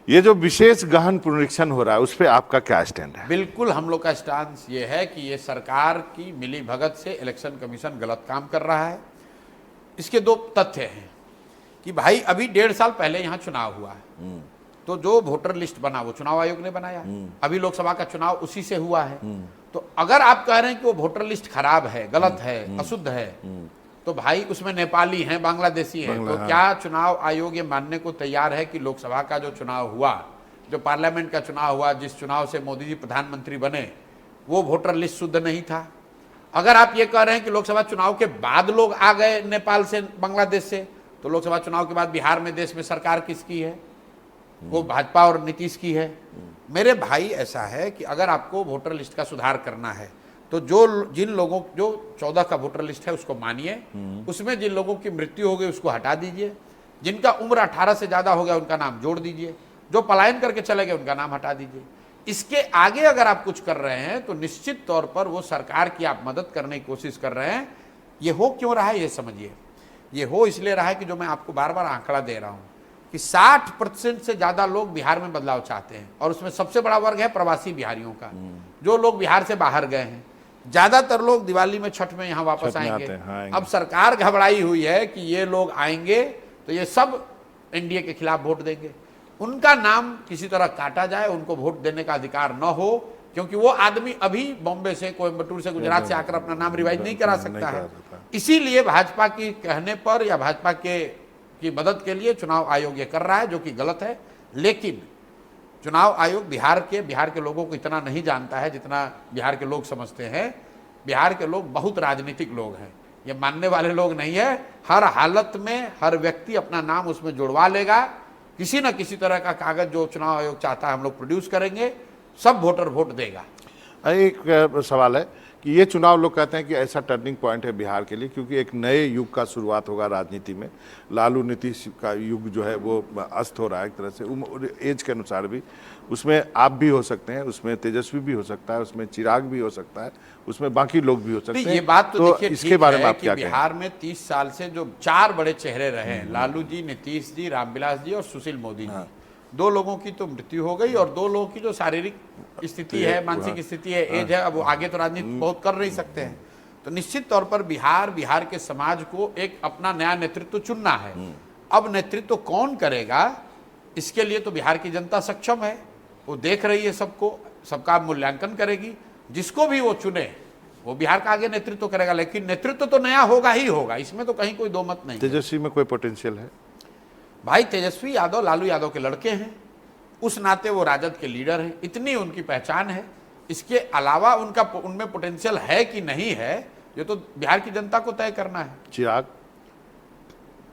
ये जो विशेष गहन पुनरीक्षण हो रहा है उस पर आपका क्या स्टैंड है? बिल्कुल हम लोग का स्टांस ये है कि ये सरकार की मिली भगत से इलेक्शन कमीशन गलत काम कर रहा है। इसके दो तथ्य हैं कि भाई अभी 1.5 साल पहले यहाँ चुनाव हुआ है, तो जो वोटर लिस्ट बना वो चुनाव आयोग ने बनाया। अभी लोकसभा का चुनाव उसी से हुआ है। तो अगर आप कह रहे हैं कि वो वोटर लिस्ट खराब है, गलत है, अशुद्ध है, तो भाई उसमें नेपाली हैं, बांग्लादेशी हैं, तो क्या चुनाव आयोग ये मानने को तैयार है कि लोकसभा का जो चुनाव हुआ, जो पार्लियामेंट का चुनाव हुआ, जिस चुनाव से मोदी जी प्रधानमंत्री बने, वो वोटर लिस्ट शुद्ध नहीं था? अगर आप ये कह रहे हैं कि लोकसभा चुनाव के बाद लोग आ गए नेपाल से, बांग्लादेश से, तो लोकसभा चुनाव के बाद बिहार में देश में सरकार किसकी है? वो भाजपा और नीतीश की है। मेरे भाई ऐसा है कि अगर आपको वोटर लिस्ट का सुधार करना है तो जिन लोगों जो 14 का वोटर लिस्ट है उसको मानिए, उसमें जिन लोगों की मृत्यु हो गई उसको हटा दीजिए, जिनका उम्र 18 से ज्यादा हो गया उनका नाम जोड़ दीजिए, जो पलायन करके चले गए उनका नाम हटा दीजिए। इसके आगे अगर आप कुछ कर रहे हैं तो निश्चित तौर पर वो सरकार की आप मदद करने की कोशिश कर रहे हैं। ये हो क्यों रहा है ये समझिए। ये हो इसलिए रहा है कि जो मैं आपको बार बार आंकड़ा दे रहा हूं कि 60% से ज्यादा लोग बिहार में बदलाव चाहते हैं, और उसमें सबसे बड़ा वर्ग है प्रवासी बिहारियों का, जो लोग बिहार से बाहर गए हैं। ज्यादातर लोग दिवाली में, छठ में यहाँ वापस आएंगे। अब सरकार घबराई हुई है कि ये लोग आएंगे तो ये सब एनडीए के खिलाफ वोट देंगे, उनका नाम किसी तरह काटा जाए, उनको वोट देने का अधिकार न हो, क्योंकि वो आदमी अभी बॉम्बे से, कोयम्बटूर से, गुजरात से आकर अपना नाम रिवाइज नहीं करा सकता है। इसीलिए भाजपा की कहने पर या भाजपा की मदद के लिए चुनाव आयोग ये कर रहा है, जो कि गलत है। लेकिन चुनाव आयोग बिहार के लोगों को इतना नहीं जानता है जितना बिहार के लोग समझते हैं। बिहार के लोग बहुत राजनीतिक लोग हैं, ये मानने वाले लोग नहीं है। हर हालत में हर व्यक्ति अपना नाम उसमें जुड़वा लेगा। किसी न किसी तरह का कागज जो चुनाव आयोग चाहता है हम लोग प्रोड्यूस करेंगे, सब वोटर वोट देगा। एक सवाल है कि ये चुनाव लोग कहते हैं कि ऐसा टर्निंग पॉइंट है बिहार के लिए, क्योंकि एक नए युग का शुरुआत होगा राजनीति में। लालू नीतीश का युग जो है वो अस्त हो रहा है एक तरह से, एज के अनुसार भी। उसमें आप भी हो सकते हैं, उसमें तेजस्वी भी हो सकता है, उसमें चिराग भी हो सकता है, उसमें बाकी लोग भी हो सकते हैं। ये बात तो देखिए इसके बारे में आप क्या कहें? बिहार में 30 साल से जो 4 बड़े चेहरे रहे, लालू जी, नीतीश जी, रामविलास जी और सुशील मोदी जी, 2 लोगों की तो मृत्यु हो गई, और 2 लोगों की जो शारीरिक स्थिति है, मानसिक स्थिति है, एज है, अब वो आगे तो राजनीति बहुत कर नहीं सकते हैं। तो निश्चित तौर पर बिहार के समाज को एक अपना नया नेतृत्व चुनना है। अब नेतृत्व कौन करेगा, इसके लिए तो बिहार की जनता सक्षम है, वो देख रही है सबको, सबका मूल्यांकन करेगी। जिसको भी वो चुने वो बिहार का आगे नेतृत्व करेगा, लेकिन नेतृत्व तो नया होगा ही होगा, इसमें तो कहीं कोई दो मत नहीं। तेजस्वी में कोई पोटेंशियल है? भाई तेजस्वी यादव लालू यादव के लड़के हैं, उस नाते वो राजद के लीडर हैं, इतनी उनकी पहचान है। इसके अलावा उनमें पोटेंशियल है कि नहीं है, ये तो बिहार की जनता को तय करना है।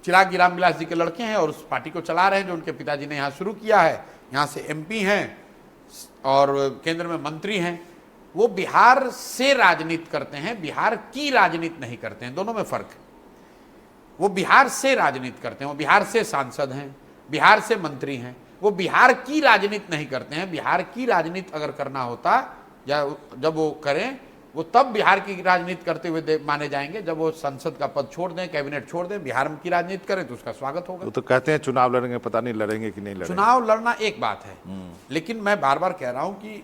चिराग रामविलास जी के लड़के हैं और उस पार्टी को चला रहे हैं, जो उनके पिताजी ने यहाँ शुरू किया है। यहाँ से एमपी हैं और केंद्र में मंत्री हैं। वो बिहार से राजनीति करते हैं, बिहार की राजनीति नहीं करते हैं, दोनों में फर्क है। वो बिहार से राजनीति करते हैं, वो बिहार से सांसद हैं, बिहार से मंत्री हैं, वो बिहार की राजनीति नहीं करते हैं। बिहार की राजनीति अगर करना होता या जब वो करें, वो तब बिहार की राजनीति करते हुए माने जाएंगे जब वो संसद का पद छोड़ दें, कैबिनेट छोड़ दें, बिहार की राजनीति करें तो उसका स्वागत होगा। वो तो कहते हैं चुनाव लड़ेंगे, पता नहीं लड़ेंगे कि नहीं लड़ेंगे। चुनाव लड़ना एक बात है, लेकिन मैं बार बार कह रहा हूं कि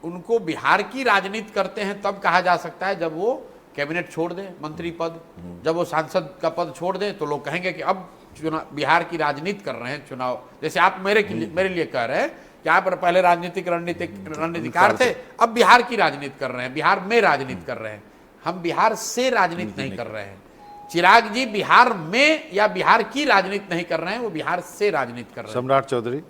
उनको बिहार की राजनीति करते हैं तब कहा जा सकता है जब वो कैबिनेट छोड़ दें, मंत्री पद, जब वो सांसद का पद छोड़ दें तो लोग कहेंगे कि अब चुनाव बिहार की राजनीति कर रहे हैं। चुनाव जैसे आप मेरे लिए कह रहे हैं कि आप पहले रणनीतिकार थे, अब बिहार की राजनीति कर रहे हैं, बिहार में राजनीति कर रहे हैं। हम बिहार से राजनीति नहीं कर रहे हैं। चिराग जी बिहार में या बिहार की राजनीति नहीं कर रहे हैं, वो बिहार से राजनीति कर रहे हैं। सम्राट चौधरी।